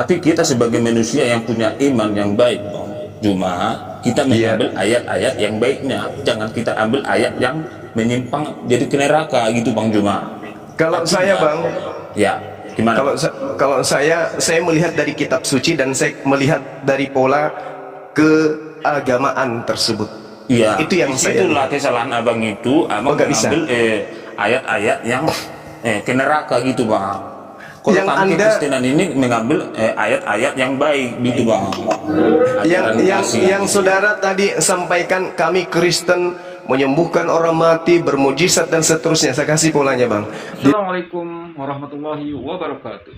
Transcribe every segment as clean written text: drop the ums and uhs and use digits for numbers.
Tapi kita sebagai manusia yang punya iman yang baik, Bang, cuma kita mengambil ayat-ayat yang baiknya, jangan kita ambil ayat yang menyimpang jadi ke neraka gitu, Bang Juma. Kalau Artinya, saya, Bang, ya gimana? kalau saya melihat dari kitab suci dan saya melihat dari pola keagamaan tersebut. Iya, itu yang saya itulah kesalahan abang itu, abang mengambil ayat-ayat yang ke neraka gitu, Bang. Kalau yang kami Kristenan ini mengambil ayat-ayat yang baik gitu, Bang. Yang saudara tadi sampaikan, kami Kristen menyembuhkan orang mati, bermujizat dan seterusnya. Saya kasih polanya, Bang. Assalamualaikum warahmatullahi wabarakatuh.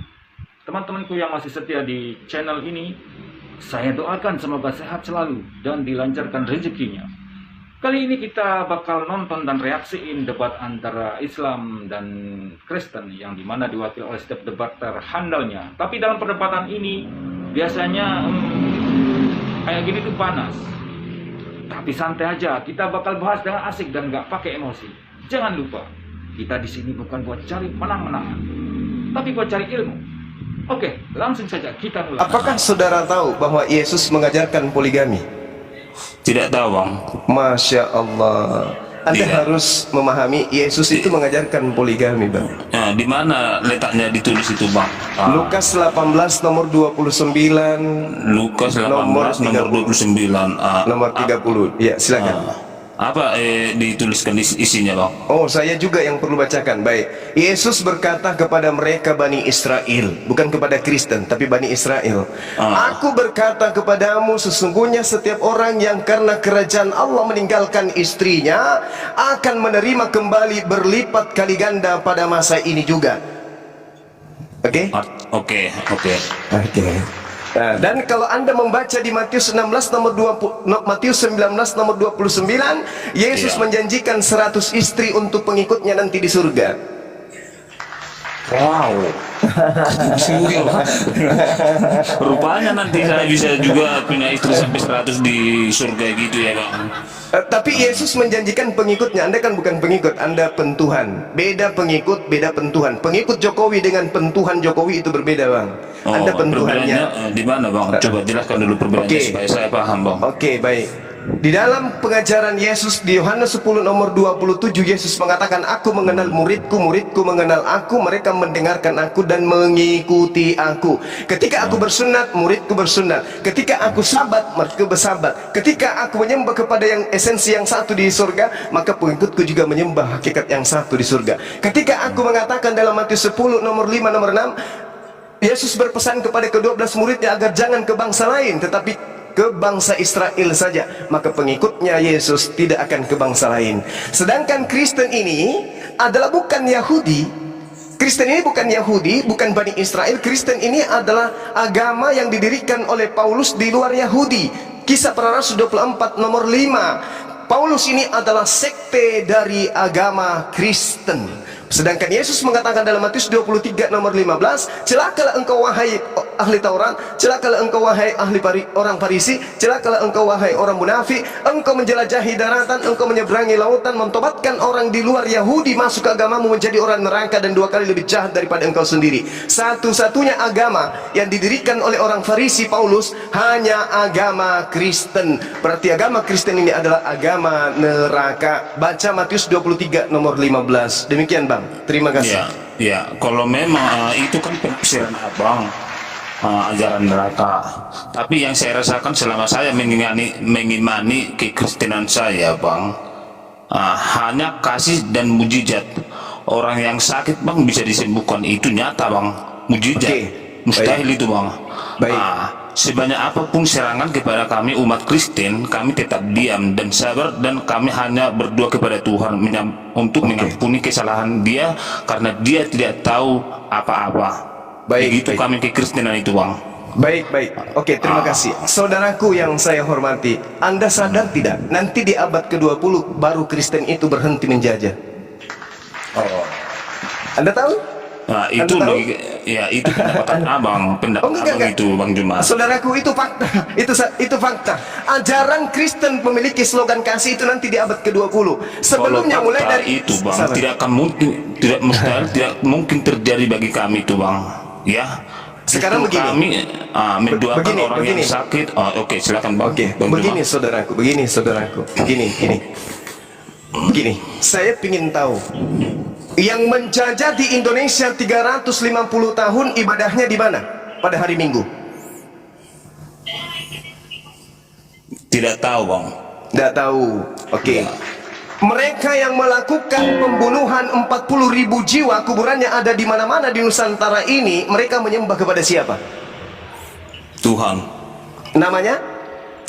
Teman-temanku yang masih setia di channel ini, saya doakan semoga sehat selalu dan dilancarkan rezekinya. Kali ini kita bakal nonton dan reaksiin debat antara Islam dan Kristen yang dimana diwakili oleh setiap debater handalnya. Tapi dalam perdebatan ini biasanya kayak gini tuh panas. Tapi santai aja, kita bakal bahas dengan asik dan nggak pakai emosi. Jangan lupa, kita di sini bukan buat cari menang-menangan, tapi buat cari ilmu. Oke, langsung saja kita mulai. Apakah saudara tahu bahwa Yesus mengajarkan poligami? Tidak tahu, Bang. Masya Allah. Anda harus memahami Yesus itu mengajarkan poligami, Bang. Nah, di mana letaknya ditulis itu, Bang? Lukas 18 nomor 29. Lukas 18 nomor 29. Nomor 30. Ya, silakan. Apa dituliskan isinya, Bang? Oh, saya juga yang perlu bacakan. Baik. Yesus berkata kepada mereka Bani Israel, bukan kepada Kristen, tapi Bani Israel. Aku berkata kepadamu, sesungguhnya setiap orang yang karena kerajaan Allah meninggalkan istrinya akan menerima kembali berlipat kali ganda pada masa ini juga. Oke? Oke. Nah, dan kalau Anda membaca di Matius 19 nomor 29, Yesus menjanjikan 100 istri untuk pengikutnya nanti di surga. Wow. Rupanya nanti saya bisa juga punya istri sampai 100 di surga gitu ya, Bang. Tapi Yesus menjanjikan pengikutnya. Anda kan bukan pengikut, Anda pentuhan. Beda pengikut, beda pentuhan. Pengikut Jokowi dengan pentuhan Jokowi itu berbeda, Bang. Anda pentuhannya di mana, Bang? Coba jelaskan dulu perbedaannya supaya saya paham, Bang. Oke, baik. Di dalam pengajaran Yesus di Yohanes 10 nomor 27, Yesus mengatakan, aku mengenal muridku, muridku mengenal aku, mereka mendengarkan aku dan mengikuti aku. Ketika aku bersunat, muridku bersunat. Ketika aku sabat, mereka bersabat. Ketika aku menyembah kepada yang esensi yang satu di surga, maka pengikutku juga menyembah hakikat yang satu di surga. Ketika aku mengatakan dalam Matius 10 nomor 5 nomor 6, Yesus berpesan kepada ke-12 muridnya agar jangan ke bangsa lain, tetapi ke bangsa Israel saja, maka pengikutnya Yesus tidak akan ke bangsa lain. Sedangkan Kristen ini adalah bukan Yahudi. Kristen ini bukan Yahudi, bukan Bani Israel. Kristen ini adalah agama yang didirikan oleh Paulus di luar Yahudi. Kisah Para Rasul 24 nomor 5. Paulus ini adalah sekte dari agama Kristen. Sedangkan Yesus mengatakan dalam Matius 23 nomor 15, celakalah engkau wahai ahli Taurat, celakalah engkau wahai orang Farisi, celakalah engkau wahai orang munafik, engkau menjelajahi daratan, engkau menyeberangi lautan, mentobatkan orang di luar Yahudi masuk ke agamamu menjadi orang neraka dan 2 kali lebih jahat daripada engkau sendiri. Satu-satunya agama yang didirikan oleh orang Farisi Paulus hanya agama Kristen. Berarti agama Kristen ini adalah agama neraka. Baca Matius 23 nomor 15. Demikian, Bang. Terima kasih. Ya, kalau memang itu kan penafsiran abang, ajaran neraka. Tapi yang saya rasakan selama saya mengimani kekristenan saya, Bang, hanya kasih dan mujizat. Orang yang sakit, Bang, bisa disembuhkan, itu nyata, Bang. Mujizat. Mustahil itu, Bang. Sebanyak apapun serangan kepada kami umat Kristen, kami tetap diam dan sabar, dan kami hanya berdoa kepada Tuhan untuk mengampuni kesalahan dia, karena dia tidak tahu apa-apa. Begitu kami kekristenan itu, Bang. Baik. Oke, terima kasih. Saudaraku yang saya hormati, Anda sadar tidak? Nanti di abad ke-20 baru Kristen itu berhenti menjajah. Anda tahu? Nah, itu itu pendapatan abang, itu, Bang Juma. Saudaraku, itu fakta. Itu fakta. Ajaran Kristen memiliki slogan kasih itu nanti di abad ke-20. Sebelumnya mulai dari itu, Bang, tidak akan mungkin, tidak mustahil, tidak mungkin terjadi bagi kami itu, Bang. Ya. Sekarang Justru begini. kami mendoakan Begini, orang begini. yang sakit. Oke, silakan bang. Oke, Bang begini Juma. saudaraku, begini. Saya ingin tahu, yang menjajah di Indonesia 350 tahun ibadahnya di mana? Pada hari Minggu? Tidak tahu bang. Tidak tahu. Oke. Ya. Mereka yang melakukan pembunuhan 40.000 jiwa, kuburannya ada di mana-mana di Nusantara ini, mereka menyembah kepada siapa? Tuhan Namanya?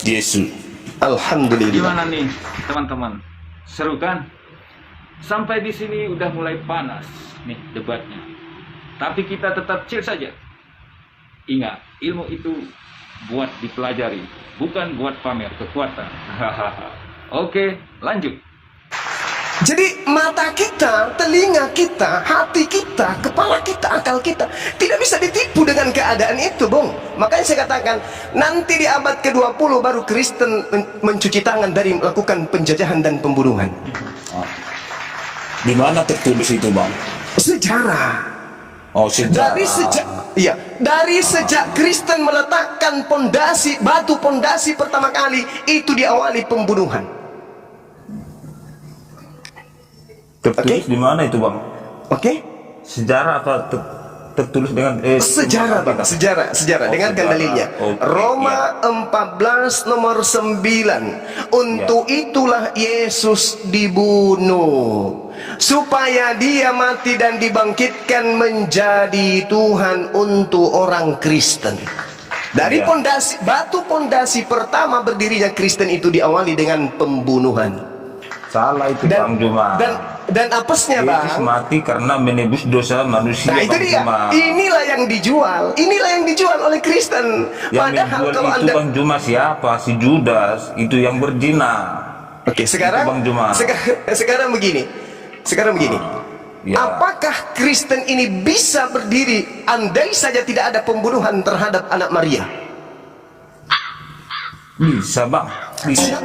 Yesus. Alhamdulillah. Gimana nih teman-teman? Seru kan? Sampai di sini udah mulai panas nih debatnya. Tapi kita tetap chill saja. Ingat, ilmu itu buat dipelajari, bukan buat pamer kekuatan. Oke, lanjut. Jadi mata kita, telinga kita, hati kita, kepala kita, akal kita tidak bisa ditipu dengan keadaan itu, Bung. Makanya saya katakan, nanti di abad ke-20 baru Kristen mencuci tangan dari melakukan penjajahan dan pembunuhan. Di mana tertulis itu bang? Sejarah. Oh, sejarah. Dari sejak Kristen meletakkan pondasi, batu pondasi pertama kali itu diawali pembunuhan. Tertulis di mana itu bang? Oke? Sejarah apa tertulis dengan Sejarah, Bang. Sejarah. Oh, Dengarkan sejarah. dalilnya. Oke, Roma 14 nomor 9. Untuk itulah Yesus dibunuh, supaya dia mati dan dibangkitkan menjadi Tuhan untuk orang Kristen. Dari Ya. pondasi, batu pondasi pertama berdirinya Kristen itu diawali dengan pembunuhan. Salah itu bang Juma. Dan apesnya, Yesus Bang. mati karena menebus dosa manusia. Nah itu Bang dia, Juma. inilah yang dijual oleh Kristen. Yang Padahal menjual kalau itu Anda, bang Juma siapa? Si Judas itu yang berzina. oke, sekarang Itu Bang Juma. sekarang begini. Ya. Apakah Kristen ini bisa berdiri andai saja tidak ada pembunuhan terhadap anak Maria? Bisa bang. Bisa.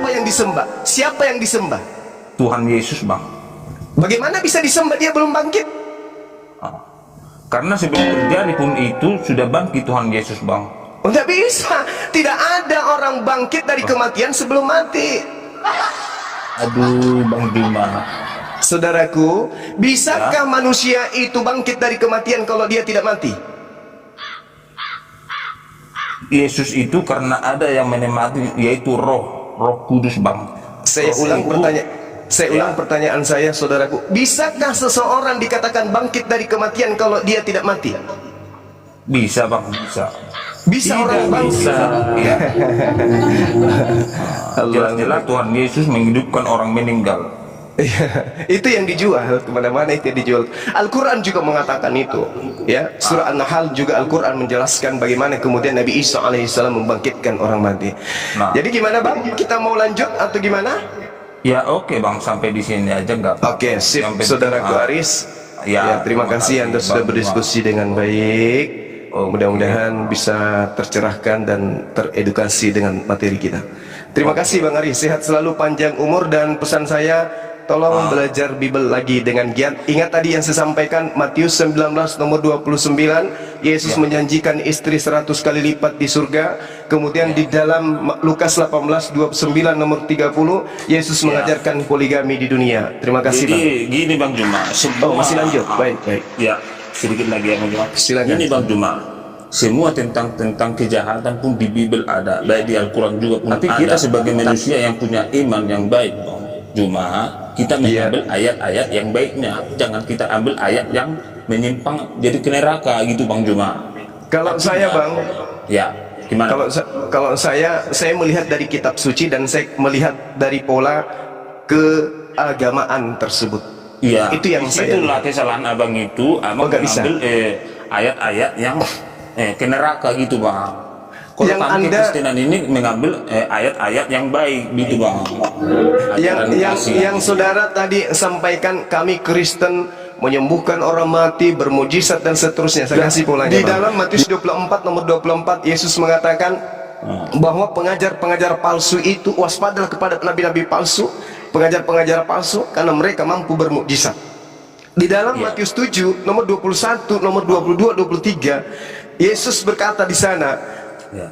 Siapa yang disembah? Tuhan Yesus bang. Bagaimana bisa disembah dia belum bangkit? Karena sebelum terjadi pun itu sudah bangkit Tuhan Yesus bang. Oh, tidak bisa. Tidak ada orang bangkit dari kematian sebelum mati. Aduh bang Juma. Saudaraku, bisakah manusia itu bangkit dari kematian kalau dia tidak mati? Yesus itu karena ada yang menemani, yaitu Roh Kudus bang. Saya ulang pertanyaan saya, saudaraku. Bisakah seseorang dikatakan bangkit dari kematian kalau dia tidak mati? Bisa bang, bisa. Bisa orang bangkit. Iya. Jelas-jelas Tuhan Yesus menghidupkan orang meninggal. Itu yang dijual, kemana-mana itu yang dijual. Al-Quran juga mengatakan itu, ya. Surah An-Nahl juga Al-Quran menjelaskan bagaimana kemudian Nabi Isa alaihissalam membangkitkan orang mati. Nah. Jadi gimana bang? Kita mau lanjut atau gimana? Ya oke bang, sampai di sini aja nggak? Oke, sip, saudaraku Aris. Ya, terima kasih Anda sudah berdiskusi dengan baik. Mudah-mudahan bisa tercerahkan dan teredukasi dengan materi kita. Terima kasih Bang Aris, sehat selalu, panjang umur, dan pesan saya, tolong belajar Bible lagi dengan giat. Ingat tadi yang saya sampaikan, Matius 19 nomor 29, Yesus menjanjikan istri 100 kali lipat di surga. Kemudian di dalam Lukas 18 29 nomor 30, Yesus mengajarkan poligami di dunia. Terima kasih Bang. Jadi gini Bang Juma, Masih lanjut? Baik. Ya, sedikit lagi ya Bang Juma. Silakan. Ini Bang Juma, semua tentang kejahatan pun di Bible ada, baik di Al-Quran juga pun Tapi ada. Kita sebagai manusia yang punya iman yang baik Bang Juma, kita mengambil ayat-ayat yang baiknya, jangan kita ambil ayat yang menyimpang jadi ke neraka gitu Bang Juma. Kalau saya Bang, ya gimana? Kalau saya melihat dari kitab suci dan saya melihat dari pola keagamaan tersebut. Iya, itu yang saya. Itulah kesalahan abang itu, abang nggak bisa. mengambil ayat-ayat yang ke neraka gitu Bang. Kalau Yang kami Anda- Kristenan ini mengambil ayat-ayat yang baik gitu Bang. Yang saudara tadi sampaikan, kami Kristen menyembuhkan orang mati, bermujizat dan seterusnya. Saya kasih polanya. Di dalam Matius 24 nomor 24, Yesus mengatakan bahwa pengajar-pengajar palsu itu waspadalah kepada nabi-nabi palsu, pengajar-pengajar palsu, karena mereka mampu bermujizat. Di dalam Matius 7 nomor 21, nomor 22, 23, Yesus berkata di sana, Ya.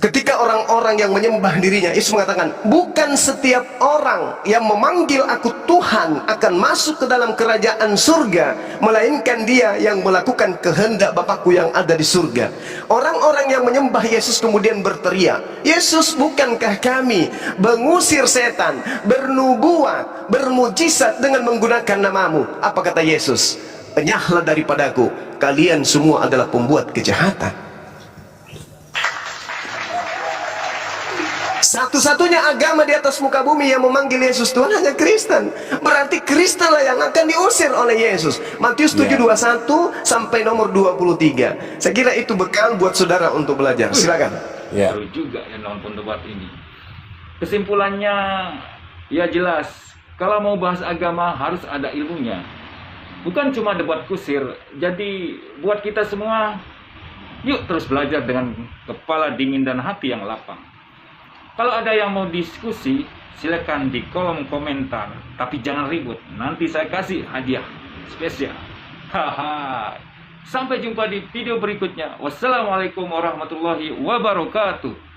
ketika orang-orang yang menyembah dirinya, Yesus mengatakan, bukan setiap orang yang memanggil aku Tuhan akan masuk ke dalam kerajaan surga, melainkan dia yang melakukan kehendak Bapakku yang ada di surga. Orang-orang yang menyembah Yesus kemudian berteriak, Yesus, bukankah kami mengusir setan, bernubuat, bermujizat dengan menggunakan namamu? Apa kata Yesus? Enyahlah daripadaku, kalian semua adalah pembuat kejahatan. Satu-satunya agama di atas muka bumi yang memanggil Yesus Tuhan hanya Kristen. Berarti Kristenlah yang akan diusir oleh Yesus. Matius 7:21 sampai nomor 23. Saya kira itu bekal buat saudara untuk belajar. Silakan. Ya. Seru juga yang nonton debat ini. Kesimpulannya, ya jelas, kalau mau bahas agama harus ada ilmunya. Bukan cuma debat kusir. Jadi buat kita semua, yuk terus belajar dengan kepala dingin dan hati yang lapang. Kalau ada yang mau diskusi, silakan di kolom komentar. Tapi jangan ribut, nanti saya kasih hadiah spesial. Haha. Sampai jumpa di video berikutnya. Wassalamualaikum warahmatullahi wabarakatuh.